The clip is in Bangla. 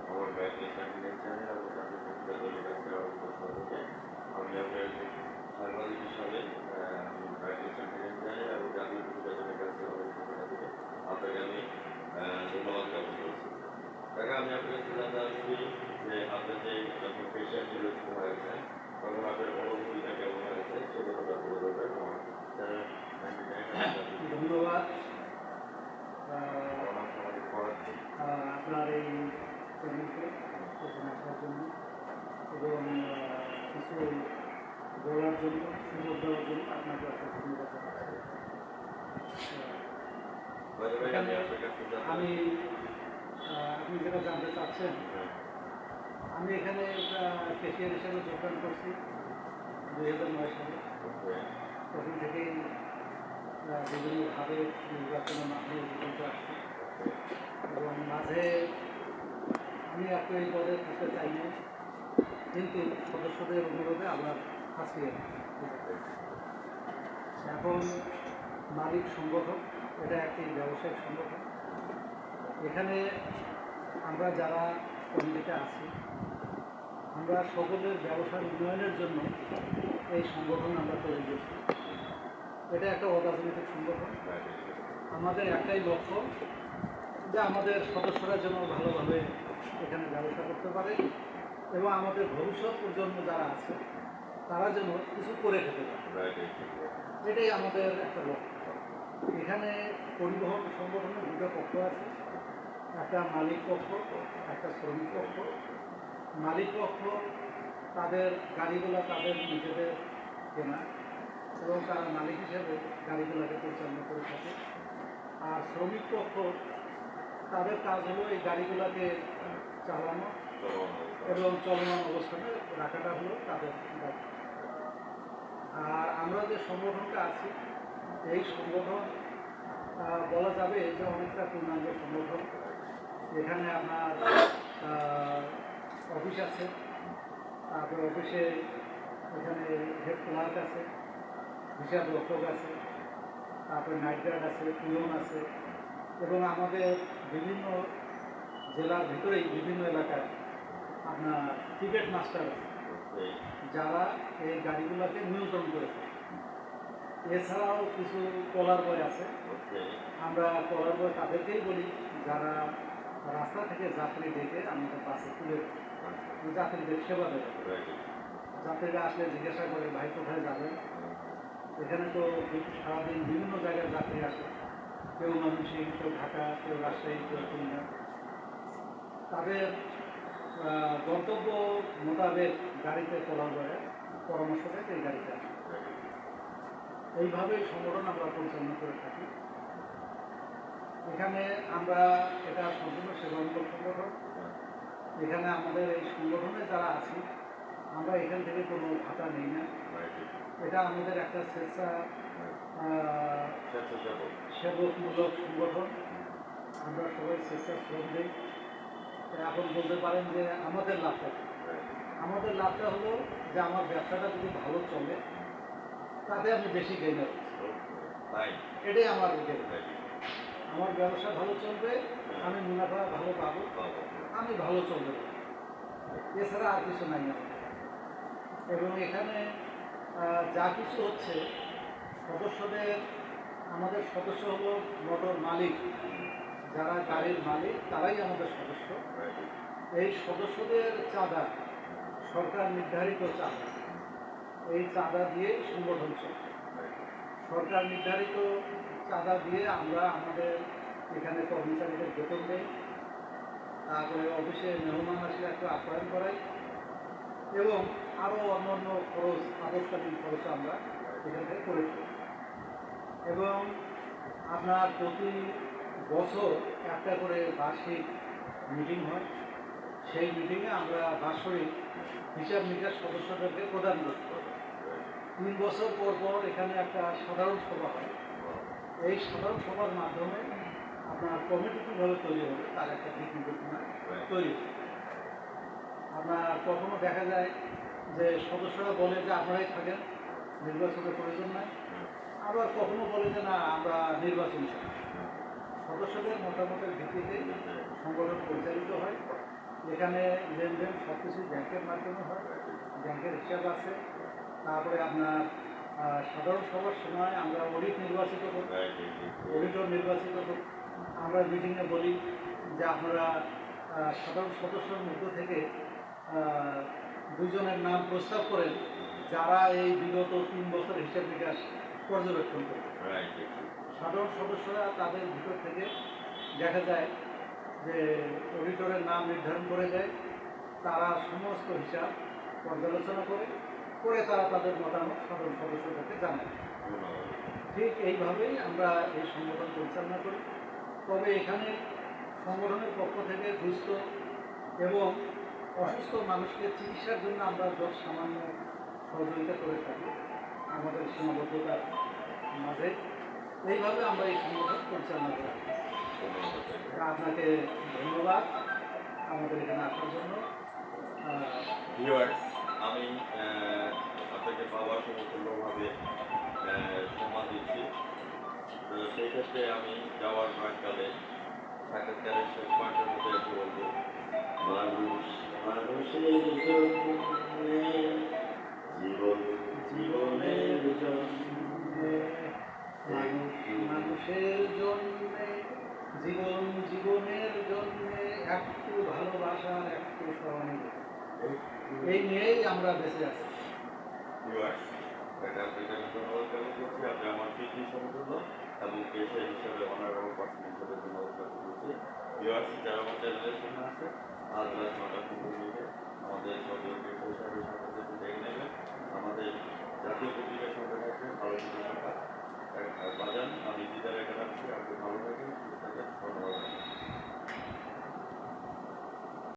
আমার ব্যাংকিং কনফিডেন্সিয়ালে এবং চাকরি প্রক্রিয়া দলের কাছে আমি আপনার সাংবাদিক হিসাবে ব্যাংকিং কনফিডেন্সিয়ালে এবং চাকরি প্রক্রিয়া দলের কাছে আপনাকে আমি ধন্যবাদ জ্ঞাপন করছি। তাকে আমি আপনার কাছে জানতে আসছি যে আপনার যে যখন পেশেন্ট নির্বাচিত হয়েছে তখন আপনার অনুভূতিটা কেমন হয়েছে সে কথাটা বলে দেবেন। ধন্যবাদ আপনার এই চ্যানেলকে এখানে আসার জন্য এবং কিছু বলার জন্য সুযোগ দেওয়ার জন্য আপনাকে অনেক ধন্যবাদ জানাচ্ছি। আমি আপনি যেটা জানতে চাচ্ছেন, আমি এখানে ক্যাশিয়ার হিসেবে যোগদান করছি 2009 সালে। তখন থেকেই বিভিন্নভাবে নির্বাচনের মাধ্যমে পর্যন্ত আসছি এবং মাঝে আমি একটু এই পদে থাকতে চাইনি, কিন্তু সদস্যদের অনুরোধে আমরা আছি। এখন মালিক সংগঠন, এটা একটি ব্যবসায়িক সংগঠন। এখানে আমরা যারা কমিটিতে আছি, আমরা সকলের ব্যবসার উন্নয়নের জন্য এই সংগঠন আমরা তৈরি করছি। এটা একটা অরাজনৈতিক সংগঠন। আমাদের একটাই লক্ষ্য যে আমাদের সদস্যরা যেন ভালোভাবে এখানে ব্যবসা করতে পারে এবং আমাদের ভবিষ্যৎ প্রজন্ম যারা আছে তারা যেন কিছু করে খেতে পারে, এটাই আমাদের একটা লক্ষ্য। এখানে পরিবহন সংগঠনের দুটো পক্ষ আছে, একটা মালিক পক্ষ, একটা শ্রমিক পক্ষ। মালিক পক্ষ তাদের গাড়িগুলো তাদের নিজেদের কেনা এবং তারা মালিক হিসেবে গাড়িগুলোকে পরিচালনা করে থাকে। আর শ্রমিক পক্ষ তাদের কাজ হলো এই গাড়িগুলোকে চালানো এবং চলমান অবস্থানে রাখাটা হলো তাদের দায়িত্ব। আর আমরা যে সংগঠনটা আছি, এই সংগঠন বলা যাবে যে অনেকটা পূর্ণাঙ্গ সংগঠন। এখানে আপনার অফিস আছে, তারপরে অফিসে এখানে হেড ক্লার্ক আছে, হিসাব রক্ষক আছে, তারপরে নাইট গার্ড আছে, পিয়ন আছে এবং আমাদের বিভিন্ন জেলার ভিতরেই বিভিন্ন এলাকায় আপনার টিকেট মাস্টার আছে যারা এই গাড়িগুলোকে নিয়ন্ত্রণ করে থাকে। এছাড়াও কিছু কলার বয় আছে, আমরা কলার বয় তাদেরকেই বলি যারা রাস্তা থেকে যাত্রী ডেকে আমাদের বাসে তুলে যাত্রীদের সেবা দেবে। যাত্রীরা আসলে জিজ্ঞাসা করে ভাই কোথায় যাবেন। এখানে তো সারাদিন বিভিন্ন জায়গায় যাত্রী আসে, কেউ ময়মনসিংহ, কেউ ঢাকা, কেউ রাজশাহী, কেউ খুলনা। তাদের গন্তব্য মোতাবেক গাড়িতে কলার বয়ে পরামর্শ দেয় এই গাড়িতে আসে। এইভাবেই সংগঠন আমরা পরিচালনা করে থাকি। এখানে আমরা এটা সম্পূর্ণ সেবামূলক সংগঠন। এখানে আমাদের এই সংগঠনে যারা আছি আমরা এখান থেকে কোনো ভাতা নেই না। এটা আমাদের একটা সেবকমূলক সংগঠন। আমরা সবাই স্বেচ্ছাশ্রম দিই। এখন বলতে পারেন যে আমাদের লাভটা হলো যে আমার ব্যবসাটা যদি ভালো চলে তাতে আমি বেশি গেইনার হচ্ছি, এটাই আমার গেইন। আমার ব্যবসা ভালো চলবে, আমি মুনাফা ভালো পাবো, আমি ভালো চলবে, এছাড়া আর কিছু নাই আমার। এবং এখানে যা কিছু হচ্ছে সদস্যদের, আমাদের সদস্য হলো মোটর মালিক, যারা গাড়ির মালিক তারাই আমাদের সদস্য। এই সদস্যদের চাঁদা সরকার নির্ধারিত চাঁদা, এই চাঁদা দিয়ে সংগঠন চলে। সরকার নির্ধারিত চাঁদা দিয়ে আমরা আমাদের এখানে কর্মচারীদের বেতন দেই, তারপরে অফিসে মেহমান আসলে একটু আপ্যায়ন করাই এবং আরও অন্যান্য খরচ, আবশ্যকীয় খরচ আমরা এখান থেকে করে থাকি। এবং আপনার প্রতি বছর একটা করে বার্ষিক মিটিং হয়। সেই মিটিংয়ে আমরা বাৎসরিক হিসাব নিকাশ সদস্যদেরকে প্রদান করতে হবে। 3 বছর পর পর এখানে একটা সাধারণ সভা হয়। এই সাধারণ সভার মাধ্যমে আপনার কমিটি কীভাবে তৈরি হবে তার একটা দিক নির্দেশনা তৈরি হয়। আপনার কখনো দেখা যায় যে সদস্যরা বলে যে আপনারাই থাকেন, নির্বাচনের প্রয়োজন নাই। আবার কখনো বলে যে না আমরা নির্বাচন চাই। সদস্যদের মতামতের ভিত্তিতে সংগঠন পরিচালিত হয়। এখানে লেনদেন সব কিছু ব্যাংকের মাধ্যমে হয়, ব্যাংকের হিসাব আছে। তারপরে আপনার সাধারণ সভার সময় আমরা অডিট নির্বাচিত করি, অডিটর নির্বাচিত করি। আমরা মিটিংয়ে বলি যে আপনারা সাধারণ সদস্যের মধ্য থেকে দুজনের নাম প্রস্তাব করেন যারা এই বিগত 3 বছর হিসাব নিকাশ পর্যবেক্ষণ করে। সাধারণ সদস্যরা তাদের ভিতর থেকে দেখা যায় যে অডিটরের নাম নির্ধারণ করে দেয়, তারা সমস্ত হিসাব পর্যালোচনা করে তারা তাদের মতামত সাধারণ সদস্যদেরকে জানায়। ঠিক এইভাবেই আমরা এই সংগঠন পরিচালনা করি। তবে এখানে সংগঠনের পক্ষ থেকে দুস্থ এবং অসুস্থ মানুষকে চিকিৎসার জন্য আমরা যত সামান্য সহযোগিতা করে থাকি আমাদের সীমাবদ্ধতার মাঝে। এইভাবে আমরা এই সংগঠন পরিচালনা করি। আপনাকে ধন্যবাদ আমাদের এখানে আসার জন্য। আমি আপনাকে পাওয়ার সমতুল্যভাবে সম্মান দিচ্ছি। তো সেই ক্ষেত্রে আমি যাওয়ার প্রাককালে সাক্ষাৎকারের শেষ পয়েন্টের মধ্যে একটু বলবো, মানুষের জন্যে জীবনের জন্যে মানুষের জন্যে জীবনের জন্যে একটু ভালোবাসা, একটু সহানুভূতি, এই নিয়েই আমরা বেঁচে আছি। আপনাকে ধন্যবাদ জ্ঞাপন করছি। আপনি আমার পিতৃ সমতুল্য এবং পেশা হিসাবে অনারেবল পার্সন হিসাবে ধন্যবাদ জ্ঞাপন করছি। যারা আমার চ্যানেলের সামনে আছে আজ রাত 9টা 15 মিনিটে আমাদের সহযোগী পেশা হিসাবে দেখে নেবেন। আমাদের জাতীয় পত্রিকা সংখ্যা থাকবে ভালো সংখ্যা